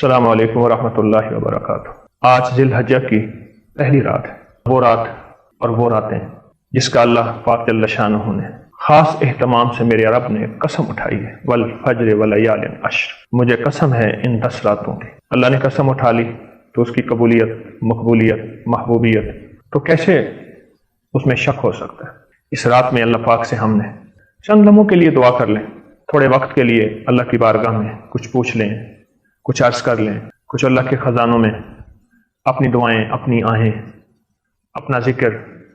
السلام علیکم ورحمۃ اللہ وبرکاتہ۔ آج ذی الحجہ کی پہلی رات ہے، وہ رات اور وہ راتیں جس کا اللہ پاک جل شانہ نے خاص اہتمام سے میرے رب نے قسم اٹھائی ہے، والفجر ولیال عشر، مجھے قسم ہے ان 10 راتوں کی۔ اللہ نے قسم اٹھا لی تو اس کی قبولیت، مقبولیت، محبوبیت تو کیسے اس میں شک ہو سکتا ہے؟ اس رات میں اللہ پاک سے ہم نے چند لمحوں کے لیے دعا کر لیں، تھوڑے وقت کے لیے اللہ کی بارگاہ میں کچھ پوچھ لیں، کچھ عرض کر لیں، کچھ اللہ کے خزانوں میں اپنی دعائیں، اپنی آہیں، اپنا ذکر،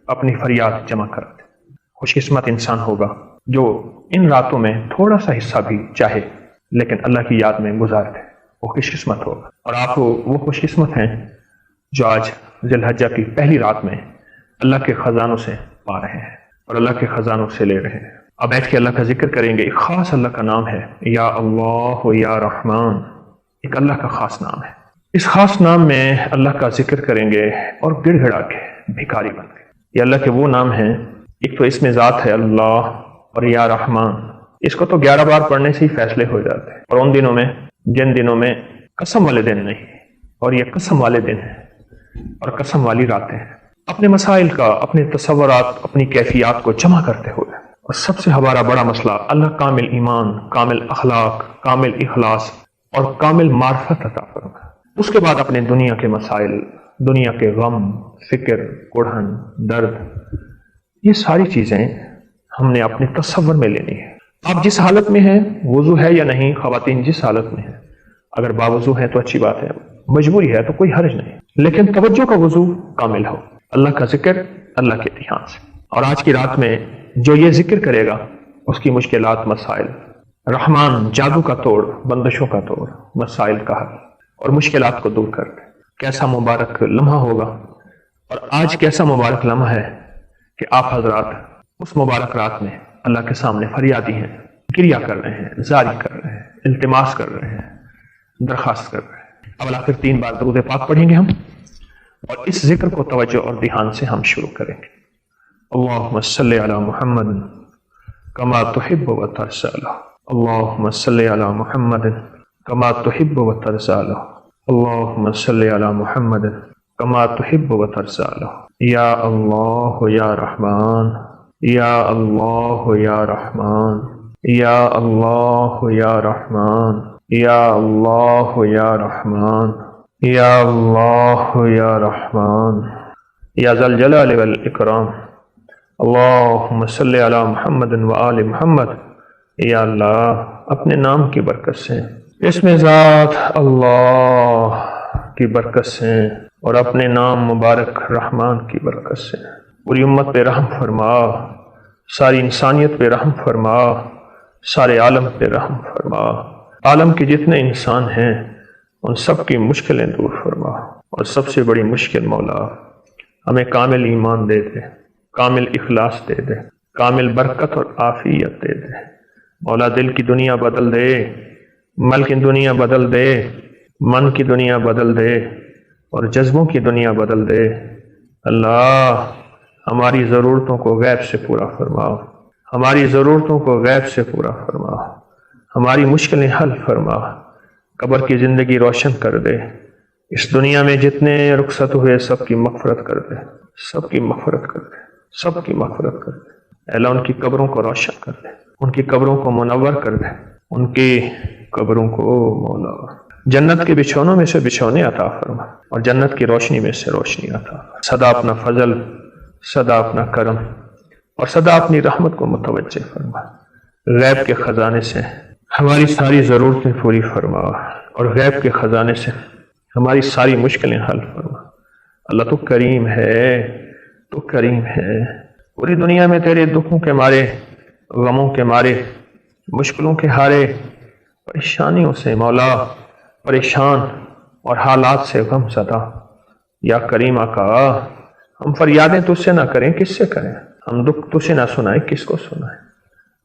اپنی فریاد جمع کر دیں۔ خوش قسمت انسان ہوگا جو ان راتوں میں تھوڑا سا حصہ بھی چاہے لیکن اللہ کی یاد میں گزار دے، وہ خوش قسمت ہوگا۔ اور آپ وہ خوش قسمت ہیں جو آج ذی الحجہ کی پہلی رات میں اللہ کے خزانوں سے پا رہے ہیں اور اللہ کے خزانوں سے لے رہے ہیں۔ اب بیٹھ کے اللہ کا ذکر کریں گے۔ ایک خاص اللہ کا نام ہے یا اللہ یا رحمان، ایک اللہ کا خاص نام ہے۔ اس خاص نام میں اللہ کا ذکر کریں گے اور گڑ گڑا کے بھکاری بن کے۔ یہ اللہ کے وہ نام ہیں، ایک تو اس میں ذات ہے اللہ، اور یا رحمان، اس کو تو 11 بار پڑھنے سے ہی فیصلے ہو جاتے ہیں۔ اور ان دنوں میں، جن دنوں میں قسم والے دن نہیں، اور یہ قسم والے دن ہیں اور قسم والی راتیں ہیں، اپنے مسائل کا، اپنے تصورات، اپنی کیفیات کو جمع کرتے ہوئے، اور سب سے ہمارا بڑا مسئلہ اللہ کامل ایمان، کامل اخلاق، کامل اخلاص اور کامل معرفت عطا فرمائے۔ اس کے بعد اپنے دنیا کے مسائل، دنیا کے غم، فکر، کڑھن، درد، یہ ساری چیزیں ہم نے اپنے تصور میں لینی ہے۔ آپ جس حالت میں ہیں، وضو ہے یا نہیں، خواتین جس حالت میں ہیں، اگر باوضو ہے تو اچھی بات ہے، مجبوری ہے تو کوئی حرج نہیں، لیکن توجہ کا وضو کامل ہو، اللہ کا ذکر اللہ کے دھیان سے۔ اور آج کی رات میں جو یہ ذکر کرے گا اس کی مشکلات، مسائل، رحمان جادو کا توڑ، بندشوں کا توڑ، مسائل کا حل اور مشکلات کو دور کر دے۔ کیسا مبارک لمحہ ہوگا، اور آج کیسا مبارک لمحہ ہے کہ آپ حضرات اس مبارک رات میں اللہ کے سامنے فریادی ہیں، گریہ کر رہے ہیں، زاری کر رہے ہیں، التماس کر رہے ہیں، درخواست کر رہے ہیں۔ اب آخر 3 بار درود پاک پڑھیں گے ہم، اور اس ذکر کو توجہ اور دھیان سے ہم شروع کریں گے۔ اللہم صلی علی محمد کما تحب و ترضی، اللہم صلی علی محمد کما تحب و ترضی، اللہم صلی علی محمد کما تحب و ترضی۔ یا اللہ یا رحمان، یا اللہ یا رحمان، یا اللہ یا رحمان، یا اللہ یا رحمان، یا اللہ یا رحمان، یا ذا الجلال والاکرام۔ اللہم صلی علی محمد و آل محمد۔ یا اللہ اپنے نام کی برکت سے، اس میں ذات اللہ کی برکت سے، اور اپنے نام مبارک رحمان کی برکت سے پوری امت پہ رحم فرما، ساری انسانیت پہ رحم فرما، سارے عالم پہ رحم فرما۔ عالم کے جتنے انسان ہیں ان سب کی مشکلیں دور فرما، اور سب سے بڑی مشکل مولا ہمیں کامل ایمان دے دے، کامل اخلاص دے دے، کامل برکت اور عافیت دے دے۔ مولا دل کی دنیا بدل دے، مل کی دنیا بدل دے، من کی دنیا بدل دے، اور جذبوں کی دنیا بدل دے۔ اللہ ہماری ضرورتوں کو غیب سے پورا فرما، ہماری ضرورتوں کو غیب سے پورا فرما، ہماری مشکلیں حل فرما، قبر کی زندگی روشن کر دے، اس دنیا میں جتنے رخصت ہوئے سب کی مغفرت کر دے، سب کی مغفرت کر دے، سب کی مغفرت کر دے۔ اے اللہ ان کی قبروں کو روشن کر دے، ان کی قبروں کو منور کر دے، ان کی قبروں کو مولا جنت کے بچھونوں میں سے بچھونے عطا فرما، اور جنت کی روشنی میں سے روشنی عطا فرما۔ سدا اپنا فضل، سدا اپنا کرم، اور سدا اپنی رحمت کو متوجہ فرما۔ غیب کے خزانے سے ہماری ساری ضرورتیں پوری فرما، اور غیب کے خزانے سے ہماری ساری مشکلیں حل فرما۔ اللہ تو کریم ہے، تو کریم ہے۔ پوری دنیا میں تیرے دکھوں کے مارے، غموں کے مارے، مشکلوں کے ہارے، پریشانیوں سے مولا پریشان اور حالات سے غم زدہ، یا کریم آقا ہم فریادیں تجھ سے نہ کریں کس سے کریں، ہم دکھ تجھ سے نہ سنائیں کس کو سنائیں۔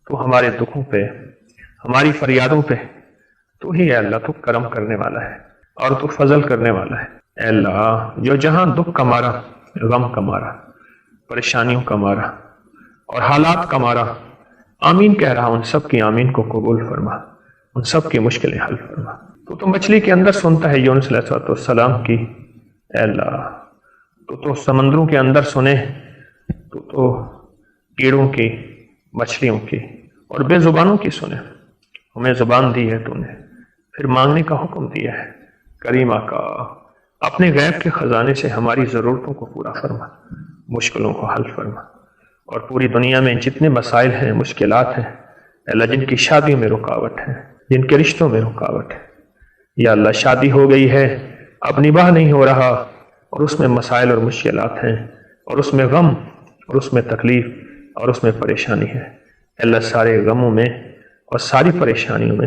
تو ہمارے دکھوں پہ، ہماری فریادوں پہ تو ہی ہے اللہ، تو کرم کرنے والا ہے اور تو فضل کرنے والا ہے۔ اے اللہ جو جہاں دکھ کا مارا، غم کا مارا، پریشانیوں کا مارا اور حالات کا مارا، آمین کہہ رہا، ان سب کی آمین کو قبول فرما، ان سب کی مشکلیں حل فرما۔ تو مچھلی کے اندر سنتا ہے یونس علیہ السلام کی، اے اللہ تو سمندروں کے اندر سنے، تو کیڑوں کی، مچھلیوں کی اور بے زبانوں کی سنے۔ ہمیں زبان دی ہے تو نے، پھر مانگنے کا حکم دیا ہے۔ کریم آقا اپنے غیب کے خزانے سے ہماری ضرورتوں کو پورا فرما، مشکلوں کو حل فرما، اور پوری دنیا میں جتنے مسائل ہیں، مشکلات ہیں، اللہ جن کی شادیوں میں رکاوٹ ہے، جن کے رشتوں میں رکاوٹ ہے، یا اللہ شادی ہو گئی ہے اب نباہ نہیں ہو رہا، اور اس میں مسائل اور مشکلات ہیں، اور اس میں غم، اور اس میں تکلیف، اور اس میں پریشانی ہے، اللہ سارے غموں میں اور ساری پریشانیوں میں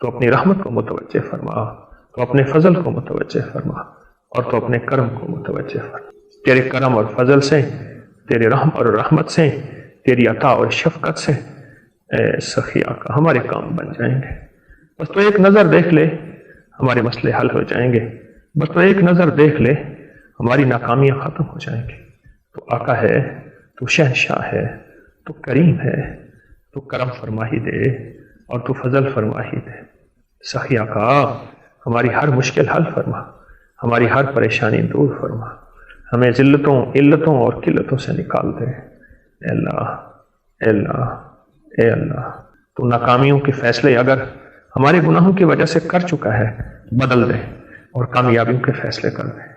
تو اپنی رحمت کو متوجہ فرما، تو اپنے فضل کو متوجہ فرما، اور تو اپنے کرم کو متوجہ فرما۔ تیرے کرم اور فضل سے، تیرے رحم اور رحمت سے، تیری عطا اور شفقت سے اے سخی آقا ہمارے کام بن جائیں گے۔ بس تو ایک نظر دیکھ لے ہمارے مسئلے حل ہو جائیں گے، بس تو ایک نظر دیکھ لے ہماری ناکامیاں ختم ہو جائیں گی۔ تو آقا ہے، تو شہنشاہ ہے، تو کریم ہے، تو کرم فرما ہی دے اور تو فضل فرما ہی دے۔ سخی آقا ہماری ہر مشکل حل فرما، ہماری ہر پریشانی دور فرما، ہمیں ذلتوں، علتوں اور قلتوں سے نکال دے۔ اے اللہ، اے اللہ، اے اللہ، تو ناکامیوں کے فیصلے اگر ہمارے گناہوں کی وجہ سے کر چکا ہے بدل دے، اور کامیابیوں کے فیصلے کر دے۔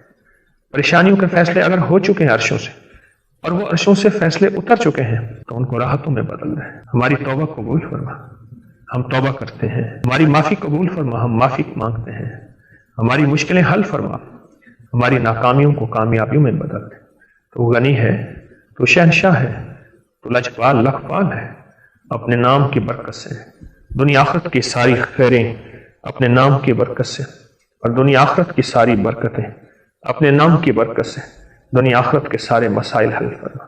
پریشانیوں کے فیصلے اگر ہو چکے ہیں عرشوں سے، اور وہ عرشوں سے فیصلے اتر چکے ہیں، تو ان کو راحتوں میں بدل دے۔ ہماری توبہ قبول فرما، ہم توبہ کرتے ہیں۔ ہماری معافی قبول فرما، ہم معافی مانگتے ہیں۔ ہماری مشکلیں حل فرما، ہماری ناکامیوں کو کامیابیوں میں بدل دے۔ تو غنی ہے، تو شہنشاہ ہے، تو لجپال لکھپال ہے۔ اپنے نام کی برکت سے دنیا آخرت کی ساری خیریں، اپنے نام کی برکت سے، اور دنیا آخرت کی ساری برکتیں اپنے نام کی برکت سے، دنیا آخرت کے سارے مسائل حل فرما،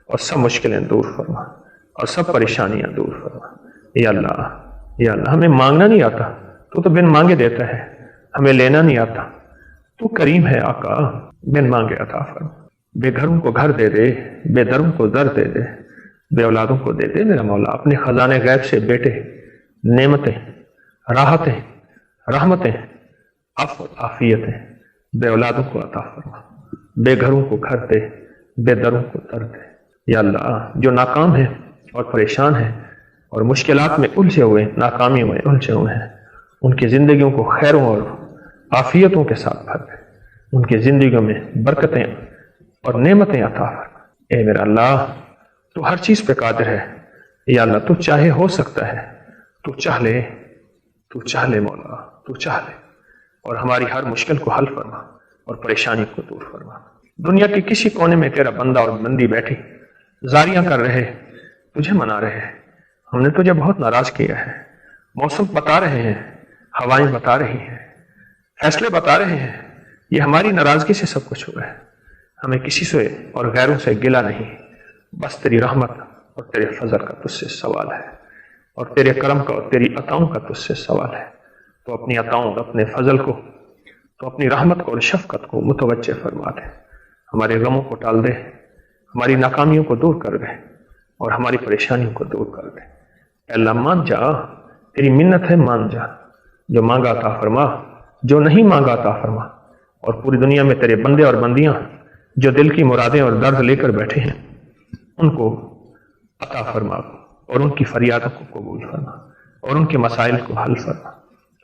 اور سب مشکلیں دور فرما، اور سب پریشانیاں دور فرما۔ یا اللہ، یا اللہ ہمیں مانگنا نہیں آتا، تو بن مانگے دیتا ہے۔ ہمیں لینا نہیں آتا، تو کریم ہے آقا، بن مانگے عطا فرما۔ بے گھروں کو گھر دے دے، بے دروں کو در دے دے، بے اولادوں کو دے دے میرا مولا۔ اپنے خزانے غیب سے بیٹے، نعمتیں، راحتیں، رحمتیں، عفو عافیتیں بے اولادوں کو عطا فرما، بے گھروں کو گھر دے، بے دروں کو در دے۔ یا اللہ جو ناکام ہیں اور پریشان ہیں اور مشکلات میں الجھے ہوئے، ناکامیوں میں الجھے ہوئے ہیں، ان کی زندگیوں کو خیروں اور عافیتوں کے ساتھ بھر دے، ان کی زندگیوں میں برکتیں اور نعمتیں عطا فرما۔ اے میرا اللہ تو ہر چیز پہ قادر ہے، یا اللہ تو چاہے ہو سکتا ہے، تو چاہ لے، تو چاہ لے مولا، تو چاہ لے، اور ہماری ہر مشکل کو حل فرما اور پریشانی کو دور فرما۔ دنیا کے کسی کونے میں تیرا بندہ اور بندی بیٹھی زاریاں کر رہے، تجھے منا رہے ہیں، ہم نے تجھے بہت ناراض کیا ہے، موسم بتا رہے ہیں، ہوائیں بتا رہی ہیں، فیصلے بتا رہے ہیں، یہ ہماری ناراضگی سے سب کچھ ہوا ہے۔ ہمیں کسی سے اور غیروں سے گلہ نہیں، بس تیری رحمت اور تیرے فضل کا تجھ سے سوال ہے، اور تیرے کرم کا اور تیری عطاؤں کا تجھ سے سوال ہے۔ تو اپنی عطاؤں، اپنے فضل کو، تو اپنی رحمت کو اور شفقت کو متوجہ فرما دے، ہمارے غموں کو ٹال دے، ہماری ناکامیوں کو دور کر دے، اور ہماری پریشانیوں کو دور کر دے۔ اے اللہ مان جا، تیری منت ہے، مان جا، جو مانگا عطا فرما، جو نہیں مانگا عطا فرما، اور پوری دنیا میں تیرے بندے اور بندیاں جو دل کی مرادیں اور درد لے کر بیٹھے ہیں، ان کو عطا فرما، اور ان کی فریادوں کو قبول فرما، اور ان کے مسائل کو حل فرما،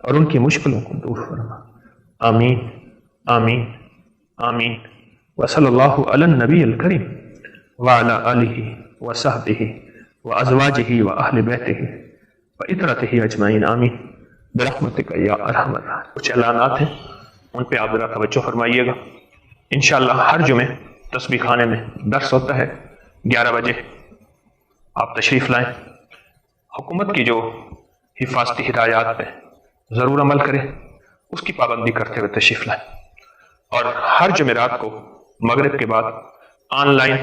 اور ان کی مشکلوں کو دور فرما۔ آمین، آمین، آمین۔ وصلی اللہ علی النبی الکریم وعلی آلہ وصحبہ وازواجہ واہل بیتہ وعترتہ اجمعین، آمین برحمتک یا ارحم الراحمین۔ کچھ اعلانات ہیں، ان پہ آپ ذرا توجہ فرمائیے گا۔ انشاءاللہ ہر جمعے تسبیح خانے میں درس ہوتا ہے 11 بجے، آپ تشریف لائیں۔ حکومت کی جو حفاظتی ہدایات پہ ضرور عمل کریں، اس کی پابندی کرتے ہوئے تشریف لائیں۔ اور ہر جمعرات کو مغرب کے بعد آن لائن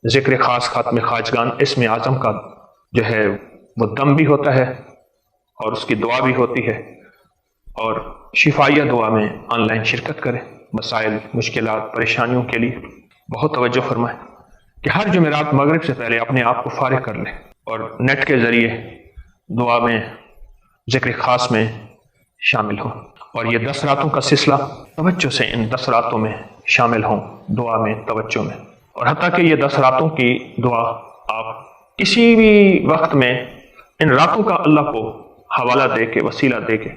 ذکر خاص خاتم خواجگان اسم اعظم کا جو ہے وہ دم بھی ہوتا ہے، اور اس کی دعا بھی ہوتی ہے، اور شفائیہ دعا میں آن لائن شرکت کریں۔ مسائل، مشکلات، پریشانیوں کے لیے بہت توجہ فرمائیں کہ ہر جمعرات مغرب سے پہلے اپنے آپ کو فارغ کر لیں، اور نیٹ کے ذریعے دعا میں، ذکر خاص میں شامل ہوں، اور یہ 10 راتوں کا سلسلہ توجہ سے ان 10 راتوں میں شامل ہوں، دعا میں، توجہ میں. اور حتیٰ کہ یہ 10 راتوں کی دعا آپ کسی بھی وقت میں ان راتوں کا اللہ کو حوالہ دے کے، وسیلہ دے کے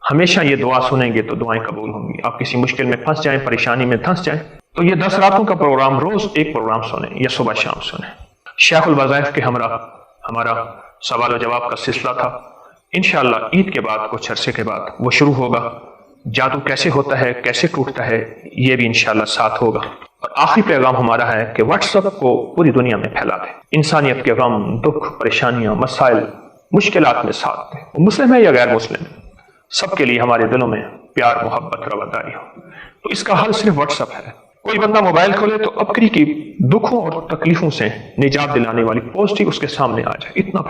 ہمیشہ یہ دعا سنیں گے تو دعائیں قبول ہوں گی. آپ کسی مشکل میں پھنس جائیں، پریشانی میں پھنس جائیں، تو یہ 10 راتوں کا پروگرام روز ایک پروگرام سنیں یا صبح شام سنیں. شیخ الوظائف کے ہمراہ ہمارا سوال و جواب کا سلسلہ تھا. انشاءاللہ عید کے بعد، کچھ عرصے کے بعد وہ شروع ہوگا. جادو کیسے ہوتا ہے، کیسے ٹوٹتا ہے، یہ بھی انشاءاللہ ساتھ ہوگا. اور آخری پیغام ہمارا ہے کہ واٹس ایپ کو پوری دنیا میں پھیلا دیں. انسانیت کے غم، دکھ، پریشانیاں، مسائل، مشکلات میں ساتھ دیں. وہ مسلم ہے یا غیر مسلم ہے، سب کے لیے ہمارے دلوں میں پیار، محبت، رواداری ہو. تو اس کا حل صرف واٹس ایپ ہے. کوئی بندہ موبائل کھولے تو ابکری کی دکھوں اور تکلیفوں سے نجات دلانے والی پوسٹ ہی اس کے سامنے آ جائے. اتنا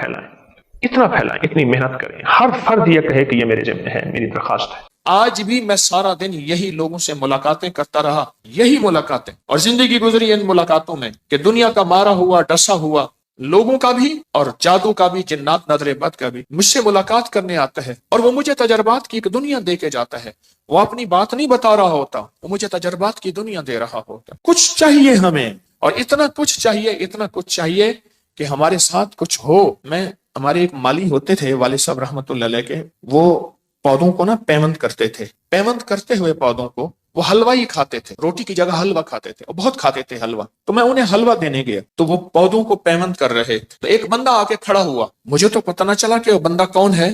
پھیلائیں، اتنی محنت کریں. ہر فرد یہ کہے کہ یہ میرے ذمہ ہے، میری درخواست ہے. آج بھی میں سارا دن یہی لوگوں سے ملاقاتیں کرتا رہا، یہی ملاقاتیں، اور زندگی گزری ان ملاقاتوں میں کہ دنیا کا مارا ہوا، ڈسا ہوا لوگوں کا بھی اور جادو کا بھی، جنات نظر بد کا بھی مجھ سے ملاقات کرنے آتا ہے، اور وہ مجھے تجربات کی ایک دنیا دے کے جاتا ہے. وہ اپنی بات نہیں بتا رہا ہوتا، وہ مجھے تجربات کی دنیا دے رہا ہوتا. کچھ چاہیے ہمیں، اور اتنا کچھ چاہیے کہ ہمارے ساتھ کچھ ہو. ہمارے ایک مالی ہوتے تھے والد صاحب رحمت اللہ علیہ کے، وہ پودوں کو پیوند کرتے تھے. پیوند کرتے ہوئے پودوں کو وہ حلوہ ہی کھاتے تھے، روٹی کی جگہ حلوہ کھاتے تھے، اور بہت کھاتے تھے حلوہ. تو میں انہیں حلوہ دینے گیا تو وہ پودوں کو پیوند کر رہے تھے. تو ایک بندہ آ کے کھڑا ہوا، مجھے تو پتہ نہ چلا کہ وہ بندہ کون ہے،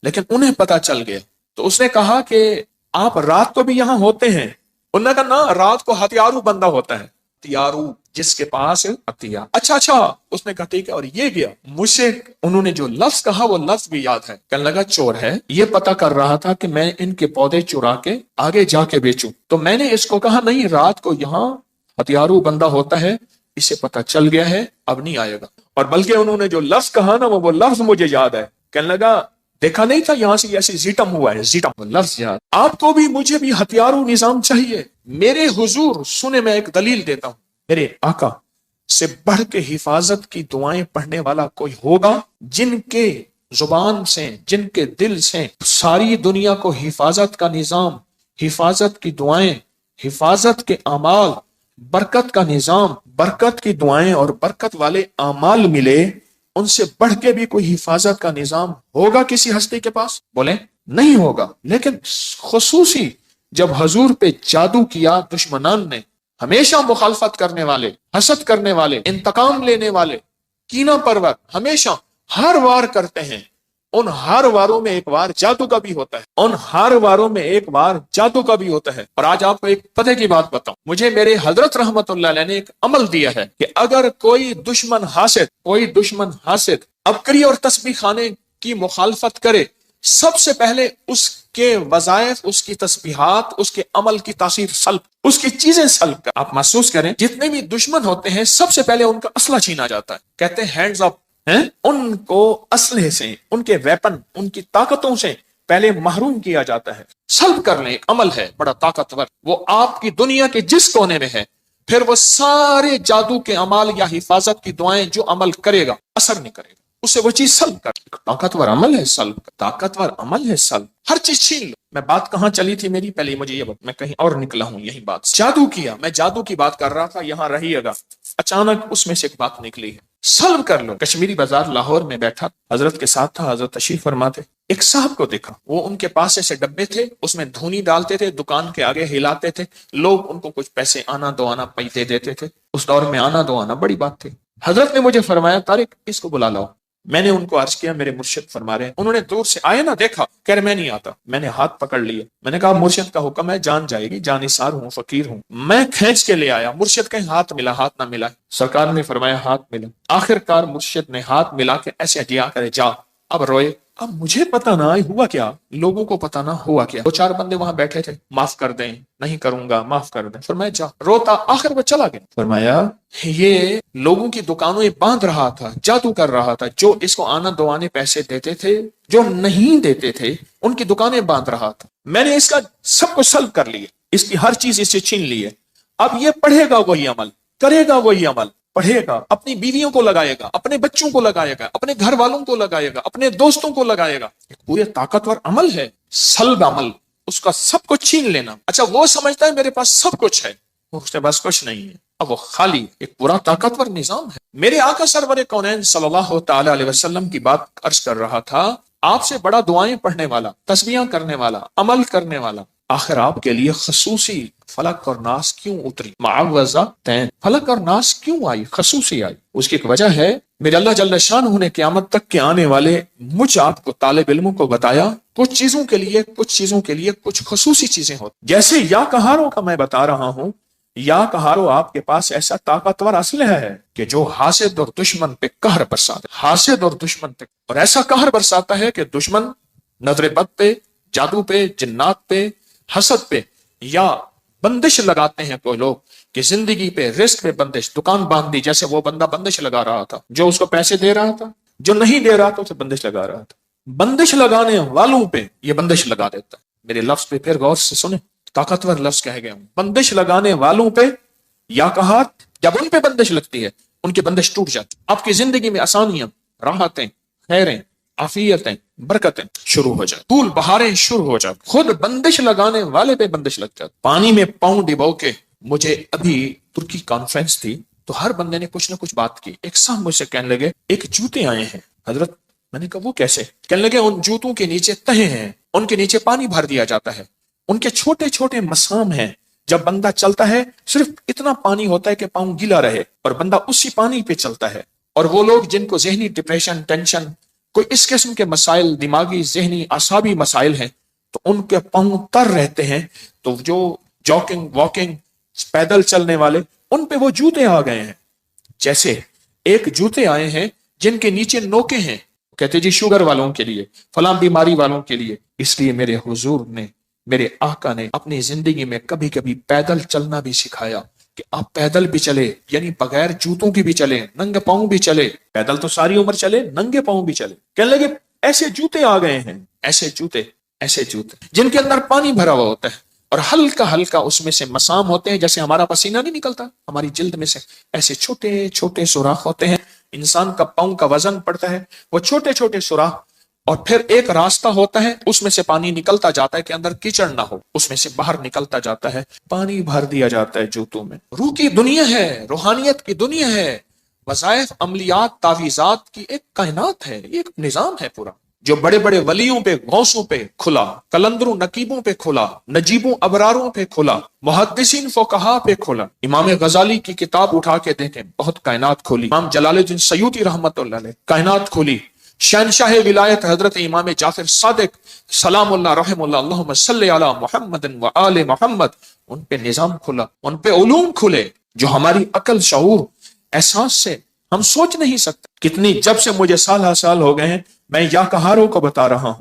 لیکن انہیں پتہ چل گیا. تو اس نے کہا کہ آپ رات کو بھی یہاں ہوتے ہیں؟ انہوں نے کہا نا، رات کو ہتھیارو بندہ ہوتا ہے، ہتھیارو جس کے پاس ہتھیار. اچھا. اس نے کہا ٹھیک ہے، اور یہ گیا. مجھ سے انہوں نے جو لفظ کہا وہ لفظ بھی یاد ہے. کہنے لگا چور ہے، یہ پتہ کر رہا تھا کہ میں ان کے پودے چرا کے آگے جا کے بیچوں. تو میں نے اس کو کہا نہیں، رات کو یہاں ہتھیارو بندہ ہوتا ہے، اسے پتہ چل گیا ہے، اب نہیں آئے گا. اور بلکہ انہوں نے جو لفظ کہا نا، وہ لفظ مجھے یاد ہے. کہنے لگا دیکھا نہیں تھا یہاں سے ایسے زیٹم ہوا ہے، زیٹم لفظ یاد. آپ کو بھی مجھے بھی ہتھیارو نظام چاہیے. میرے حضور سنے، میں ایک دلیل دیتا ہوں، میرے آقا سے بڑھ کے حفاظت کی دعائیں پڑھنے والا کوئی ہوگا؟ جن کے زبان سے، جن کے دل سے ساری دنیا کو حفاظت کا نظام، حفاظت کی دعائیں، حفاظت کے اعمال، برکت کا نظام، برکت کی دعائیں اور برکت والے اعمال ملے، ان سے بڑھ کے بھی کوئی حفاظت کا نظام ہوگا کسی ہستی کے پاس؟ بولیں نہیں ہوگا. لیکن خصوصی جب حضور پہ جادو کیا دشمنان نے، ہمیشہ مخالفت کرنے والے، حسد کرنے والے، انتقام لینے والے، کینہ پرور، ہمیشہ ہر وار کرتے ہیں. ان ہر واروں میں ایک وار جادو کا بھی ہوتا ہے، ان ہر واروں میں ایک وار جادو کا بھی ہوتا ہے. اور آج آپ کو ایک پتہ کی بات بتاؤں، مجھے میرے حضرت رحمت اللہ علیہ نے ایک عمل دیا ہے کہ اگر کوئی دشمن حاسد ابکری اور تسبیح خانے کی مخالفت کرے، سب سے پہلے اس کے وظائف، اس کی تسبیحات، اس کے عمل کی تاثیر سلب، اس کی چیزیں سلب کر. آپ محسوس کریں، جتنے بھی دشمن ہوتے ہیں سب سے پہلے ان کا اسلحہ چھینا جاتا ہے. کہتے ہیں ہینڈز اپ، ان کو اسلحے سے، ان کے ویپن، ان کی طاقتوں سے پہلے محروم کیا جاتا ہے. سلب کرنے ایک عمل ہے بڑا طاقتور، وہ آپ کی دنیا کے جس کونے میں ہے، پھر وہ سارے جادو کے عمال یا حفاظت کی دعائیں جو عمل کرے گا اثر نہیں کرے گا، اسے وہ چیز سلب کر. طاقتور عمل ہے سلب، طاقتور عمل ہے سلب. ہر چیز چھین لو. میں بات کہاں چلی تھی میری، پہلے مجھے یہ بات، میں کہیں اور نکلا ہوں. یہی بات جادو کیا، میں جادو کی بات کر رہا تھا، یہاں رہیے گا. اچانک اس میں سے ایک بات نکلی ہے، سلب کر لو. کشمیری بازار لاہور میں بیٹھا، حضرت کے ساتھ تھا، حضرت تشریف فرما تھے. ایک صاحب کو دیکھا، وہ ان کے پاس ایسے ڈبے تھے، اس میں دھونی ڈالتے تھے، دکان کے آگے ہلاتے تھے، لوگ ان کو کچھ پیسے آنا دو آنا پیتے دیتے تھے. اس دور میں آنا دو آنا بڑی بات تھی. حضرت نے مجھے فرمایا طارق اس کو بلا لاؤ. میں نے ان کو عرض کیا میرے مرشد فرما رہے ہیں. انہوں نے دور سے آئے نا دیکھا، کہہ رہے میں نہیں آتا. میں نے ہاتھ پکڑ لیا، میں نے کہا مرشد کا حکم ہے، جان جائے گی، جانثار ہوں، فقیر ہوں. میں کھینچ کے لے آیا. مرشد کہیں ہاتھ ملا، ہاتھ نہ ملا. سرکار نے فرمایا ہاتھ ملا. آخر کار مرشد نے ہاتھ ملا کے ایسے دیا کرے جا. اب روئے. اب مجھے پتا نہ ہوا کیا، لوگوں کو پتا نہ ہوا کیا. 2-4 بندے وہاں بیٹھے تھے، معاف کر دیں، نہیں کروں گا، معاف کر دیں. فرمایا جا. روتا، آخر وہ چلا گیا. فرمایا یہ لوگوں کی دکانوں باندھ رہا تھا، جادو کر رہا تھا. جو اس کو آنا دو آنے پیسے دیتے تھے، جو نہیں دیتے تھے، ان کی دکانیں باندھ رہا تھا. میں نے اس کا سب کو سلب کر لیا، اس کی ہر چیز اس سے چھین لی ہے. اب یہ پڑھے گا وہی عمل، کرے گا وہی عمل، پڑھے گا، اپنی بیویوں کو لگائے گا، اپنے بچوں کو لگائے گا، اپنے گھر والوں کو لگائے گا، اپنے دوستوں کو لگائے گا. ایک پورے طاقتور عمل ہے، سلب عمل، اس کا سب کچھ چھین لینا. اچھا وہ سمجھتا ہے میرے پاس سب کچھ ہے، اس کے پاس کچھ نہیں ہے، اب وہ خالی. ایک پورا طاقتور نظام ہے. میرے آقا سرور کونین صلی اللہ تعالی علیہ وسلم کی بات عرض کر رہا تھا. آپ سے بڑا دعائیں پڑھنے والا، تسبیحاں کرنے والا، عمل کرنے والا، آخر آپ کے لیے خصوصی فلق اور ناس کیوں اتری؟ معوذتین، فلق اور ناس کیوں آئی، خصوصی آئی؟ اس کی ایک وجہ ہے، میرے اللہ جل شانہ نے قیامت تک کے آنے والے مجھ آپ کو طالب علموں کو بتایا کچھ چیزوں کے لیے کچھ خصوصی چیزیں ہوتی. جیسے یا کہاروں کا میں بتا رہا ہوں، یا کہارو آپ کے پاس ایسا طاقتور اسلحہ ہے کہ جو حاسد اور دشمن پہ قہر برساتا ہے، حاسد اور دشمن پہ، اور ایسا قہر برساتا ہے کہ دشمن نظر بد پہ، جادو پہ، جنات پہ، حسد پہ، یا بندش لگاتے ہیں کوئی لوگ کہ زندگی پہ، رزق پہ بندش، دکان باندھ دی، جیسے وہ بندہ بندش لگا رہا تھا، جو اس کو پیسے دے رہا تھا، جو نہیں دے رہا تھا اسے بندش لگا رہا تھا. بندش لگانے والوں پہ یہ بندش لگا دیتا ہے. میرے لفظ پہ پھر غور سے سنیں، طاقتور لفظ کہے گئے ہوں. بندش لگانے والوں پہ یا کہا، جب ان پہ بندش لگتی ہے ان کی بندش ٹوٹ جاتی. آپ کی زندگی میں آسانیاں، راحتیں، خیریں، عافیتیں، برکتیں شروع ہو جائیں، پھول بہاریں شروع ہو جائیں. خود بندش لگانے والے پہ بندش لگ جاتی. پانی میں پاؤں ڈبو کے، مجھے ابھی ترکی کانفرنس تھی تو ہر بندے نے کچھ نہ کچھ بات کی. ایک صاحب مجھ سے کہنے لگے ایک جوتے آئے ہیں حضرت. میں نے کہا وہ کیسے؟ کہنے لگے ان جوتوں کے نیچے تہیں ہیں، ان کے نیچے پانی بھر دیا جاتا ہے، ان کے چھوٹے چھوٹے مسام ہیں، جب بندہ چلتا ہے صرف اتنا پانی ہوتا ہے کہ پاؤں گیلا رہے اور بندہ اسی پانی پہ چلتا ہے. اور وہ لوگ جن کو ذہنی ڈپریشن، ٹینشن، کوئی اس قسم کے مسائل، دماغی، ذہنی، اعصابی مسائل ہیں، تو ان کے پاؤں تر رہتے ہیں. تو جو جاگنگ، واکنگ، پیدل چلنے والے، ان پہ وہ جوتے آ گئے ہیں. جیسے ایک جوتے آئے ہیں جن کے نیچے نوکے ہیں، کہتے جی شوگر والوں کے لیے، فلاں بیماری والوں کے لیے. اس لیے میرے حضور نے، میرے آقا نے اپنی زندگی میں کبھی کبھی پیدل چلنا بھی سکھایا کہ آپ پیدل بھی چلے، یعنی بغیر جوتوں کی بھی چلے، ننگے پاؤں بھی چلے. پیدل تو ساری عمر چلے، ننگے پاؤں بھی چلے. کہنے لگے ایسے جوتے آ گئے ہیں، ایسے جوتے جن کے اندر پانی بھرا ہوا ہوتا ہے اور ہلکا ہلکا اس میں سے مسام ہوتے ہیں، جیسے ہمارا پسینہ نہیں نکلتا ہماری جلد میں سے، ایسے چھوٹے چھوٹے سوراخ ہوتے ہیں. انسان کا پاؤں کا وزن پڑتا ہے، وہ چھوٹے چھوٹے سوراخ. اور پھر ایک راستہ ہوتا ہے، اس میں سے پانی نکلتا جاتا ہے کہ اندر کیچڑ نہ ہو، اس میں سے باہر نکلتا جاتا ہے، پانی بھر دیا جاتا ہے جوتوں میں. روح کی دنیا ہے، روحانیت کی دنیا ہے، وظائف، عملیات، تعویذات کی ایک کائنات ہے، ایک نظام ہے پورا، جو بڑے بڑے ولیوں پہ، غوثوں پہ کھلا، کلندروں نقیبوں پہ کھلا، نجیبوں ابراروں پہ کھلا، محدثین فقہا پہ کھلا. امام غزالی کی کتاب اٹھا کے دیکھیں، بہت کائنات کھولی. امام جلال الدین سیوطی رحمت اللہ علیہ، کائنات کھولی. شہنشاہ ولایت حضرت امام جعفر صادق سلام اللہ رحم اللہ، اللہم صلی علی محمد و آل محمد، ان پہ نظام کھلا، ان پہ علوم کھلے جو ہماری عقل، شعور، احساس سے ہم سوچ نہیں سکتے. کتنی، جب سے مجھے سال ہو گئے ہیں، میں یا کہاروں کو بتا رہا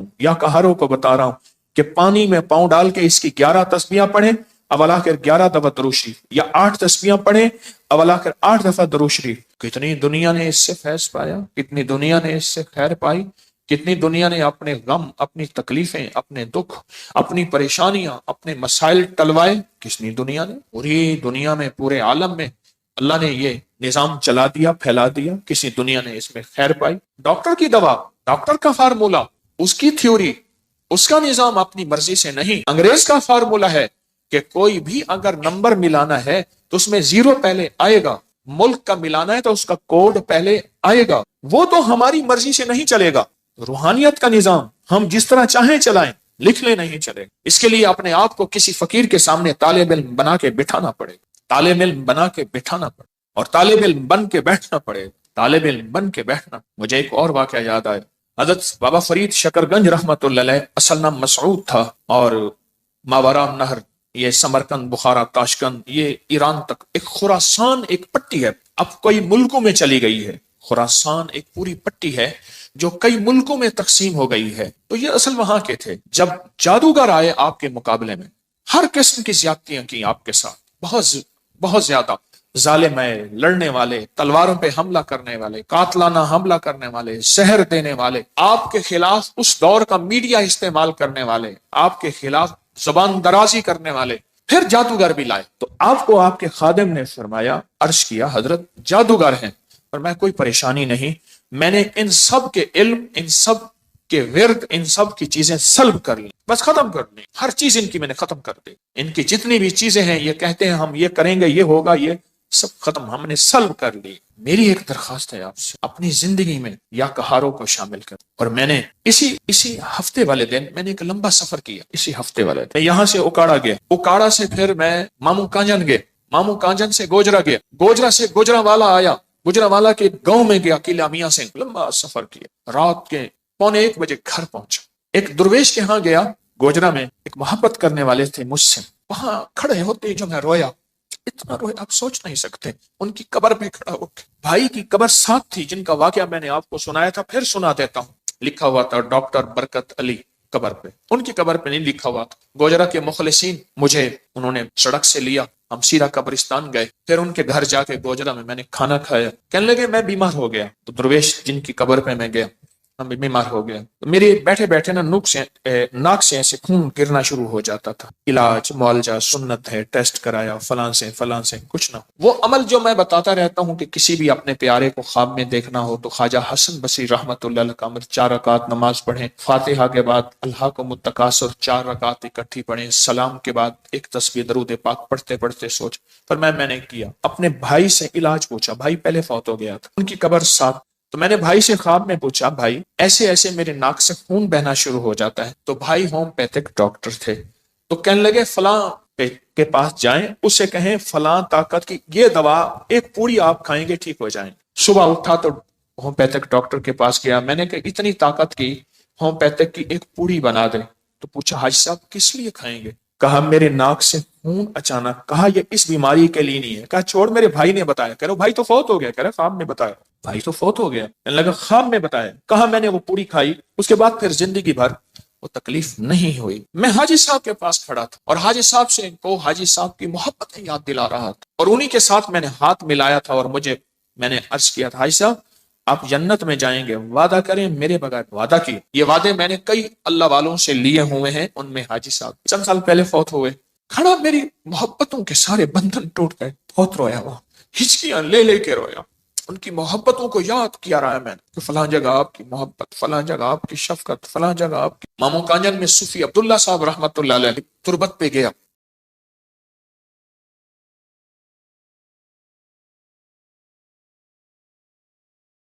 ہوں کہ پانی میں پاؤں ڈال کے اس کی 11 تسبیحاں پڑھیں، اولا کر 11 دفعہ درود شریف، یا 8 تسبیحاں پڑھیں، اولا کر 8 دفعہ درود شریف. کتنی دنیا نے اس سے فیض پایا، کتنی دنیا نے اس سے خیر پائی، کتنی دنیا نے اپنے غم، اپنی تکلیفیں، اپنے دکھ، اپنی پریشانیاں، اپنے مسائل ٹلوائے. کتنی دنیا نے، پوری دنیا میں، پورے عالم میں اللہ نے یہ نظام چلا دیا، پھیلا دیا. کسی دنیا نے اس میں خیر پائی. ڈاکٹر کی دوا، ڈاکٹر کا فارمولا، اس کی تھیوری، اس کا نظام اپنی مرضی سے نہیں. انگریز کا فارمولا ہے کہ کوئی بھی اگر نمبر ملانا ہے تو اس میں 0 پہلے آئے گا، ملک کا ملانا ہے تو اس کا کوڈ پہلے آئے گا. وہ تو ہماری مرضی سے نہیں چلے گا. روحانیت کا نظام ہم جس طرح چاہیں چلائیں، لکھ لیں نہیں چلے. اس کے لیے اپنے آپ کو کسی فقیر کے سامنے طالب علم بنا کے بٹھانا پڑے گا، طالب علم بنا کے بٹھانا پڑے، اور طالب علم بن کے بیٹھنا پڑے گا، طالب علم بن کے بیٹھنا. مجھے ایک اور واقعہ یاد آیا. حضرت بابا فرید شکرگنج رحمت اللہ علیہ، اصل نام مسعود تھا، اور ماورا نہر، یہ سمرقند، بخارا، تاشقند، یہ ایران تک ایک خراسان ایک پٹی ہے، اب کئی ملکوں میں چلی گئی ہے. خراسان ایک پوری پٹی ہے جو کئی ملکوں میں تقسیم ہو گئی ہے. تو یہ اصل وہاں کے تھے. جب جادوگر آئے آپ کے مقابلے میں، ہر قسم کی زیادتیاں کی آپ کے ساتھ، بہت زیادہ ظالم ہے، لڑنے والے، تلواروں پہ حملہ کرنے والے، قاتلانہ حملہ کرنے والے، زہر دینے والے، آپ کے خلاف اس دور کا میڈیا استعمال کرنے والے، آپ کے خلاف زبان درازی کرنے والے. پھر جادوگر بھی لائے تو آپ کو آپ کے خادم نے فرمایا، عرض کیا حضرت جادوگر ہیں، اور میں کوئی پریشانی نہیں، میں نے ان سب کے علم، ان سب کے ورد، ان سب کی چیزیں سلب کر لی، بس ختم کر دی، ہر چیز ان کی میں نے ختم کر دی، ان کی جتنی بھی چیزیں ہیں، یہ کہتے ہیں ہم یہ کریں گے، یہ ہوگا، یہ سب ختم ہم نے سلب کر لی۔ میری ایک درخواست ہے آپ سے، اپنی زندگی میں یا کہاروں کو شامل کر۔ اور میں نے اسی ہفتے والے دن میں نے ایک لمبا سفر کیا، اسی ہفتے والے دن یہاں سے اکاڑا گیا، اکاڑا سے پھر میں مامو کانجن گیا، مامو کانجن سے گوجرا گیا، گوجرا سے گوجرا والا آیا، گوجرا والا کے گاؤں میں گیا، قلعہ میاں سے لمبا سفر کیا، رات کے 1:15 گھر پہنچا۔ ایک درویش کے ہاں گیا گوجرا میں، ایک محبت کرنے والے تھے مجھ سے، وہاں کھڑے ہوتے جو میں رویا، اتنا رویا آپ سوچ نہیں سکتے۔ ان کی قبر پہ کھڑا ہو کے، بھائی کی قبر ساتھ تھی جن کا واقعہ میں نے آپ کو سنایا تھا، پھر سنا دیتا ہوں، لکھا ہوا تھا ڈاکٹر برکت علی قبر پہ، ان کی قبر پہ نہیں لکھا ہوا تھا۔ گوجرا کے مخلصین مجھے انہوں نے سڑک سے لیا، ہم سیرا قبرستان گئے، پھر ان کے گھر جا کے گوجرا میں نے کھانا کھایا، کہنے لگے میں بیمار ہو گیا، تو درویش جن کی قبر پہ میں گیا، میں بیمار ہو گیا، میرے بیٹھے بیٹھے نا ناک سے ایسے خون گرنا شروع ہو جاتا تھا، علاج معالجہ سنت ہے، ٹیسٹ کرایا فلاں سے کچھ نہ ہو۔ وہ عمل جو میں بتاتا رہتا ہوں کہ کسی بھی اپنے پیارے کو خواب میں دیکھنا ہو تو خواجہ حسن بصری رحمت اللہ علیہ کا عمل، 4 رکعت نماز پڑھیں، فاتحہ کے بعد الہاکم التکاثر 4 رکعت اکٹھی پڑھیں، سلام کے بعد ایک تسبیح درود پاک پڑھتے پڑھتے سوچ۔ پر میں نے کیا، اپنے بھائی سے علاج پوچھا، بھائی پہلے فوت ہو گیا تھا، ان کی قبر ساتھ، تو میں نے بھائی سے خواب میں پوچھا، بھائی ایسے ایسے میرے ناک سے خون بہنا شروع ہو جاتا ہے، تو بھائی ہومیوپیتھک ڈاکٹر تھے، تو کہنے لگے فلاں کے پاس جائیں، اسے کہیں فلاں طاقت کی یہ دوا ایک پوری آپ کھائیں گے ٹھیک ہو جائیں۔ صبح اٹھا تو ہومیوپیتھک ڈاکٹر کے پاس گیا، میں نے کہا اتنی طاقت کی ہومیوپیتھک کی ایک پوری بنا دے، تو پوچھا حاجی صاحب کس لیے کھائیں گے؟ کہا میرے ناک سے خون اچانک، کہا یہ اس بیماری کے لیے نہیں ہے، کہا چھوڑ میرے بھائی نے بتایا، کہہ رہا بھائی تو فوت ہو گیا، کہہ رہا خواب میں بتایا، بھائی تو فوت ہو گیا، کہنے لگا خواب میں بتایا، کہا میں نے وہ پوری کھائی، اس کے بعد پھر زندگی بھر وہ تکلیف نہیں ہوئی۔ میں حاجی صاحب کے پاس کھڑا تھا اور حاجی صاحب سے کو حاجی صاحب کی محبتیں یاد دلا رہا تھا، اور انہی کے ساتھ میں نے ہاتھ ملایا تھا، اور میں نے عرض کیا تھا حاجی صاحب آپ جنت میں جائیں گے، وعدہ کریں میرے بغیر، وعدہ کی، یہ وعدے میں نے کئی اللہ والوں سے لیے ہوئے ہیں، ان میں حاجی صاحب چند سال پہلے فوت ہوئے۔ کھڑا میری محبتوں کے سارے بندھن ٹوٹ گئے، بہت رویا، وہ ہچکیاں لے کے رویا، ان کی محبتوں کو یاد کیا رہا ہے میں نے کہ فلاں جگہ آپ کی محبت، فلاں جگہ آپ کی شفقت، فلاں جگہ آپ کی۔ مامو کانجن میں صوفی عبداللہ صاحب رحمت اللہ علیہ تربت پہ گیا،